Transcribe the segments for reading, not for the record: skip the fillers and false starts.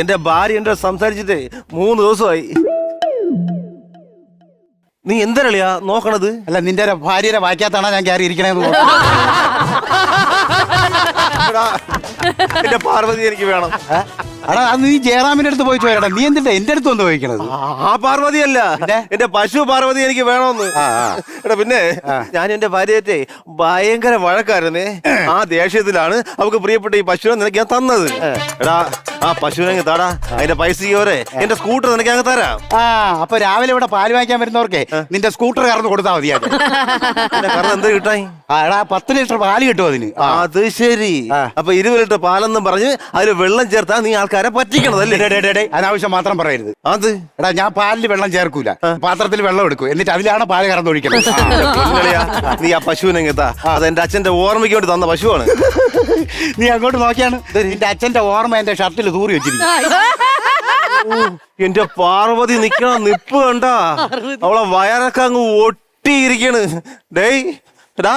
എന്റെ ഭാര്യ എന്റെ സംസാരിച്ചിട്ട് 3 ദിവസമായി. നീ എന്തരളിയാ നോക്കണത്? അല്ല, നിന്റെ ഭാര്യയുടെ വായിക്കാത്താണോ ഞാൻ കയറി ഇരിക്കണേന്ന്. എന്റെ പാർവതി എനിക്ക് വേണം. എടാ, അത് നീ ജയറാമിന്റെ അടുത്ത് പോയി ചോദിക്കടാ. നീ എന്തിന്റെ എന്റെ അടുത്ത് വന്ന് ചോദിക്കണത്? ആ പാർവതി അല്ല, എന്റെ പശു പാർവതി എനിക്ക് വേണമെന്ന്. എടാ പിന്നെ ഞാൻ എന്റെ ഭാര്യയെ ഭയങ്കര വഴക്കായിരുന്നേ. ആ ദേഷ്യത്തിലാണ് അവക്ക് പ്രിയപ്പെട്ട ഈ പശുവിനെ നിനക്ക് ഞാൻ തന്നത്. എടാ ആ പശുവിനെ താടാ, അതിന്റെ പൈസയോരെ എന്റെ സ്കൂട്ടർ നിനക്ക് അങ്ങ് തരാം. അപ്പൊ രാവിലെ ഇവിടെ പാല് വാങ്ങിക്കാൻ വരുന്നവർക്കെ നിന്റെ സ്കൂട്ടർ കറന്ന് കൊടുത്താൽ മതിയാ. കാരണം എന്ത് കിട്ടായി? എടാ 10 ലിറ്റർ പാല് കിട്ടും അതിന്. അത് ശരി. അപ്പൊ 20 ലിറ്റർ പാലെന്നും പറഞ്ഞ് അതിൽ വെള്ളം ചേർത്താ നീ ആൾക്കാരെ പറ്റിക്കണതല്ലേ? അനാവശ്യം മാത്രം പറയരുത്. അത് എടാ, ഞാൻ പാലിൽ വെള്ളം ചേർക്കൂല, പാത്രത്തിൽ വെള്ളം എടുക്കും, എന്നിട്ട് അതിലാണ് പാല് കറന്നൊഴിക്കുന്നത്. നീ ആ പശുവിനെ എത്താ, അത് എന്റെ അച്ഛന്റെ ഓർമ്മയ്ക്ക് വേണ്ടി തന്ന പശുവാണ്. നീ അങ്ങോട്ട് നോക്കിയാണ് നിന്റെ അച്ഛന്റെ ഓർമ്മ എന്റെ ഷർട്ടിൽ തൂറി വെച്ചിരിക്കും. എന്റെ പാർവതി നിക്കണ നിപ്പ് കണ്ടാ അവളെ വയറൊക്കെ അങ്ങ് ഒട്ടിയിരിക്കണ്. ഡേയ് എടാ,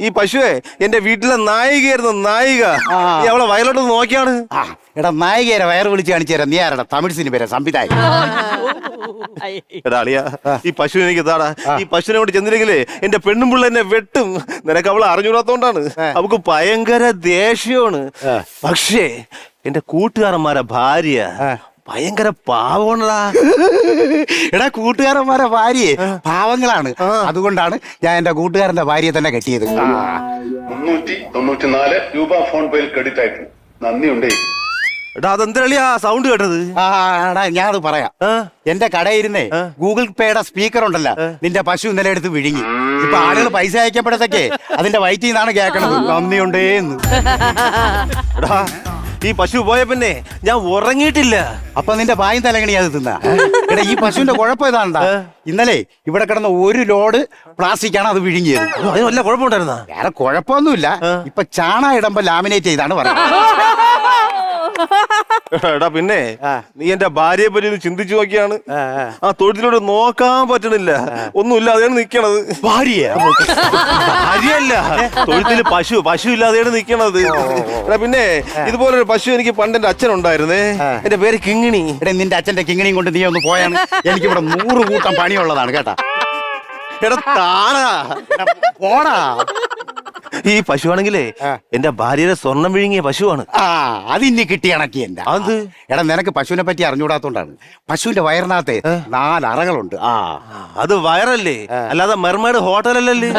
ഈ പശുവേ എന്റെ വീട്ടിലെ നായികയായിരുന്നു, നായിക. നീ അവളെ വയലോട്ട് നോക്കിയാണ്. എടാ, നായികേരെ വയറ് വിളിച്ച് കാണിച്ചു തരാം. നീ ആരടാ? തമിഴ് സിനിമ സംവിധായകൻ. എടാ അളിയാ, ഈ പശുവിനെ എനിക്ക് താടാ. ഈ പശുവിനെ കൊണ്ട് ചെന്നില്ലെങ്കിലേ എന്റെ പെണ്ണും പിള്ള എന്നെ വെട്ടും. നിനക്ക് അവളെ അറിഞ്ഞൂടാത്തോണ്ടാണ്. അവക്ക് ഭയങ്കര ദേഷ്യമാണ്. പക്ഷേ എന്റെ കൂട്ടുകാരന്മാരെ ഭാര്യ ഭയങ്കര പാവണടാ. എടാ, കൂട്ടുകാരന്മാരെ ഭാര്യയെ പാവങ്ങളാണ്. അതുകൊണ്ടാണ് ഞാൻ എന്റെ കൂട്ടുകാരന്റെ ഭാര്യയെ തന്നെ കെട്ടിയത്. 394 രൂപ ഫോൺ പേയിൽ ക്രെഡിറ്റ് ആയിട്ടുണ്ട്. നന്ദിയുണ്ടേ. എടാ, അതെന്തളിയാ സൗണ്ട് കേട്ടത്? എടാ, ഞാനത് പറയാം. എന്റെ കടയിരുന്നേ ഗൂഗിൾ പേയുടെ സ്പീക്കർ ഉണ്ടല്ലോ, നിന്റെ പശു ഇന്നലെ എടുത്ത് വിഴുങ്ങി. ഇപ്പൊ ആളുകൾ പൈസ അയക്കപ്പെടുത്തൊക്കെ അതിന്റെ വയറ്റിൽ നിന്നാണ് കേൾക്കണത് നന്ദിയുണ്ടേന്ന്. എടാ, ഈ പശു പോയ പിന്നെ ഞാൻ ഉറങ്ങിയിട്ടില്ല. അപ്പൊ നിന്റെ വായും തലകണി അത് തിന്നാ. എടാ, ഈ പശുവിന്റെ കുഴപ്പം ഇതാണ്ടാ. ഇന്നലെ ഇവിടെ കിടന്ന 1 ലോഡ് പ്ലാസ്റ്റിക് ആണ് അത് വിഴുങ്ങിയത്. അതിന് വല്ല കുഴപ്പമുണ്ടായിരുന്ന? വേറെ കുഴപ്പമൊന്നുമില്ല. ഇപ്പൊ ചാണ ഇടുമ്പോ ലാമിനേറ്റ് ചെയ്താണ് പറയുന്നത്. എടാ പിന്നെ നീ എന്റെ ഭാര്യയെ പറ്റി ഒന്ന് ചിന്തിച്ചു നോക്കിയാണ്. ആ തൊഴുത്തിലോട്ട് നോക്കാൻ പറ്റണില്ല. ഒന്നുമില്ല, അതാണ് നിക്കണത്. ഭാര്യയല്ല, തൊഴുത്തില് പശു ഇല്ലാതെയാണ് നിക്കണത്. എടാ പിന്നെ ഇതുപോലൊരു പശു എനിക്ക് പണ്ട് എന്റെ അച്ഛൻ ഉണ്ടായിരുന്നേ. എന്റെ പേര് കിങ്ങിണി. എടാ, നിന്റെ അച്ഛന്റെ കിങ്ങിണിയും കൊണ്ട് നീ ഒന്ന് പോയാണ്. എനിക്കിവിടെ 100 കൂട്ടം പണിയുള്ളതാണ് കേട്ടാ. എടാ താടാ, പോടാ. ഈ പശുവാണെങ്കിലേ എന്റെ ഭാര്യയുടെ സ്വർണം വിഴുങ്ങിയ പശുവാണ്. അതിന്നി കിട്ടി കണക്കി എന്താ അത്? എടാ, നിനക്ക് പശുവിനെ പറ്റി അറിഞ്ഞൂടാത്തോണ്ടാണ്. പശുവിന്റെ വയറിനകത്ത് 4 അറകളുണ്ട്. അത് വയറല്ലേ, അല്ലാതെ മെർമേഡ് ഹോട്ടലല്ലേ.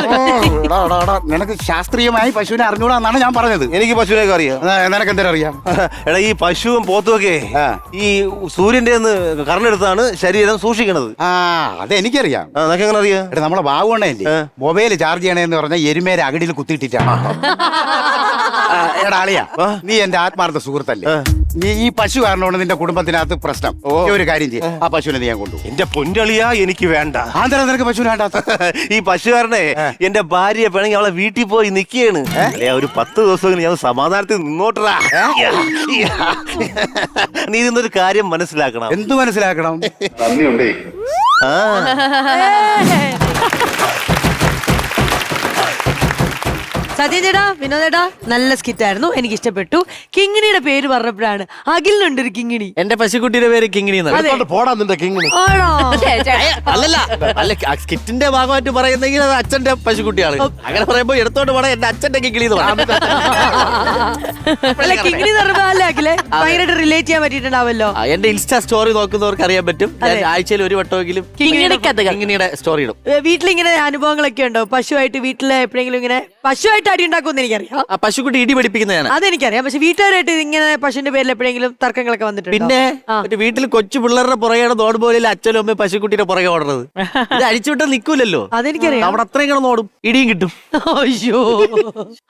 നിനക്ക് ശാസ്ത്രീയമായി പശുവിനെ അറിഞ്ഞൂടാന്നാണ് ഞാൻ പറഞ്ഞത്. എനിക്ക് പശുവിനൊക്കെ അറിയാം. നിനക്ക് എന്തിനാ അറിയാം? എടാ, ഈ പശുവും പോത്തുമൊക്കെ ഈ സൂര്യന്റെ കറണ്ടെടുത്താണ് ശരീരം സൂക്ഷിക്കണത്. അതെനിക്കറിയാം. നിനക്ക് എങ്ങനെ അറിയാം? എടാ, നമ്മളെ ബാബുണ്ണല്ലേ മൊബൈൽ ചാർജ് ചെയ്യണേന്ന് പറഞ്ഞാൽ എരുമേരെ അകടിയിൽ കുത്തിയിട്ടിട്ടാണ്. എടാ അളിയാ, നീ എന്റെ ആത്മാർത്ഥ സുഹൃത്തല്ലേ. നീ ഈ പശു കാരണമാണ് നിന്റെ കുടുംബത്തിനകത്ത് പ്രശ്നം. ഒരു കാര്യം ചെയ്യും, ആ പശുവിനെ നീ ഞാൻ കൊണ്ടുപോകും. എന്റെ പൊന്നളിയാ, എനിക്ക് വേണ്ട. ആന്തരം നിനക്ക് പശുവിനെ വേണ്ട. ഈ പശുകാരനെ എന്റെ ഭാര്യ വേണമെങ്കിൽ അവളെ വീട്ടിൽ പോയി നിക്കുകയാണ്. ഒരു 10 ദിവസം ഞാൻ സമാധാനത്തിൽ നിന്നോട്ടറാ. നീ ഇന്നൊരു കാര്യം മനസ്സിലാക്കണം. എന്ത് മനസ്സിലാക്കണം? നന്ദിയുണ്ടേ. സത്യം ചേട്ടാ, വിനോദേട്ടാ, നല്ല സ്കിറ്റായിരുന്നു, എനിക്ക് ഇഷ്ടപ്പെട്ടു. കിങ്ങിണിയുടെ പേര് പറഞ്ഞപ്പോഴാണ് അഖിലിനുണ്ട് ഒരു കിങ്ങിണി. എന്റെ പശുക്കുട്ടിയുടെ പേര് കിങ്ങിണി. പോടാ നിന്റെ കിങ്ങിണി. അല്ലല്ല, അല്ല സ്കിറ്റിന്റെ ഭാഗമായിട്ട് പറയുന്നെങ്കിൽ അത് അച്ഛന്റെ പശുക്കുട്ടിയാണ്. അങ്ങനെ പറയുമ്പോ എടുത്തോണ്ട് പോടാ എന്റെ അച്ഛന്റെ കിങ്ങിണി. അല്ല, കിങ്ങിണി എന്ന് പറഞ്ഞപ്പോ അല്ലേ അഖിലെ ഭയങ്കരമായിട്ട് റിലേറ്റ് ചെയ്യാൻ പറ്റിയിട്ടുണ്ടാവല്ലോ. എന്റെ ഇൻസ്റ്റാ സ്റ്റോറി നോക്കുന്നവർക്ക് അറിയാൻ പറ്റും. ആഴ്ചയിൽ 1 വട്ടമെങ്കിലും കിങ്ങിണിയുടെ സ്റ്റോറി ഇടും. വീട്ടിലിങ്ങനെ അനുഭവങ്ങളൊക്കെ ഉണ്ടോ? പശുവായിട്ട് വീട്ടില് എപ്പോഴെങ്കിലും ഇങ്ങനെ പശുവായിട്ട് അടി ഉണ്ടാക്കുമെന്ന് എനിക്കറിയാം. പശുക്കുട്ടി ഇടി പഠിപ്പിക്കുന്നതാണ്. അതെനിക്കറിയാം. പക്ഷെ വീട്ടുകാരായിട്ട് ഇങ്ങനെ പശുവിന്റെ പേരിൽ എപ്പോഴെങ്കിലും തർക്കങ്ങളൊക്കെ വന്നിട്ടുണ്ട്? പിന്നെ വീട്ടിൽ കൊച്ചു പിള്ളേരുടെ പുറകെയാണ് നോട് പോലെ അച്ഛനും അമ്മയും പശുക്കുട്ടിയുടെ പുറകെ ഓടുന്നത്. ഇത് അഴിച്ചുവിട്ടാൽ നിൽക്കൂലല്ലോ. അതെനിക്കറിയാം. അവിടെ അത്രയും കിടന്ന് ഓടും, ഇടിയും കിട്ടും. അയ്യോ.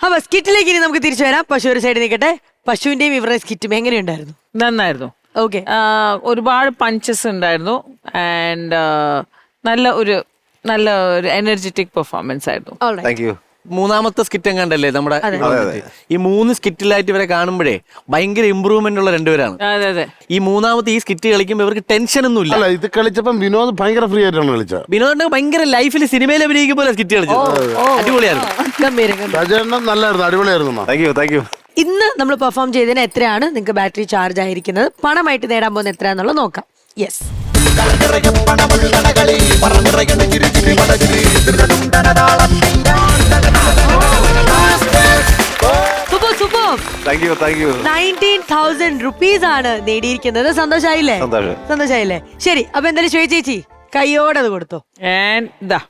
അപ്പൊ സ്കിറ്റിലേക്ക് ഇനി നമുക്ക് തിരിച്ചു വരാം. പശു ഒരു സൈഡിൽ നിൽക്കട്ടെ. പശുവിന്റെയും ഇവരുടെ സ്കിറ്റും എങ്ങനെയുണ്ടായിരുന്നു? നന്നായിരുന്നു. ഓക്കെ, ഒരുപാട് പഞ്ചസ് ഉണ്ടായിരുന്നു. ആൻഡ് നല്ല ഒരു എനർജറ്റിക് പെർഫോമൻസ് ആയിരുന്നു. Thank you. 3ാമത്തെ സ്കിറ്റ് എങ്ങാണ്ടല്ലേ നമ്മുടെ? ഈ 3 സ്കിറ്റിലായിട്ട് ഇവരെ കാണുമ്പോഴേ ഭയങ്കര ഇമ്പ്രൂവ്മെന്റ് ഉള്ള 2 പേരാണ്. അതെ. ഈ 3ാമത്തെ ഈ സ്കിറ്റ് കളിക്കുമ്പോൾ ഇവർക്ക് ടെൻഷൻ ഒന്നും ഇല്ല. ഇത് കളിച്ചപ്പം വിനോദ് ഭയങ്കര ഫ്രീ ആയിട്ടാണ് കളിച്ചത്. വിനോദ് ഭയങ്കര ലൈഫിൽ സിനിമയിൽ അഭിനയിക്കും പോലെ സ്കിറ്റ് കളിച്ചത്. അടിപൊളിയായിരുന്നു. നല്ലായിരുന്നു, അടിപൊളിയായിരുന്നു. Thank you. ഇന്ന് നമ്മൾ പെർഫോം ചെയ്തതിന് എത്രയാണ് നിങ്ങൾക്ക് ബാറ്ററി ചാർജ് ആയിരിക്കുന്നത്, പണമായിട്ട് നേടാൻ പോകുന്ന എത്രയാണെന്നുള്ളത് നോക്കാം. Yes, super. Thank you 19,000 rupees ആണ് നേടിയിരിക്കുന്നത്. സന്തോഷായില്ലേ? സന്തോഷം. സന്തോഷായില്ലേ? ശരി, അപ്പൊ എന്തായാലും ശ്വേത ചേച്ചി കയ്യോടെ അത് കൊടുത്തോ. ആൻഡ് ദാ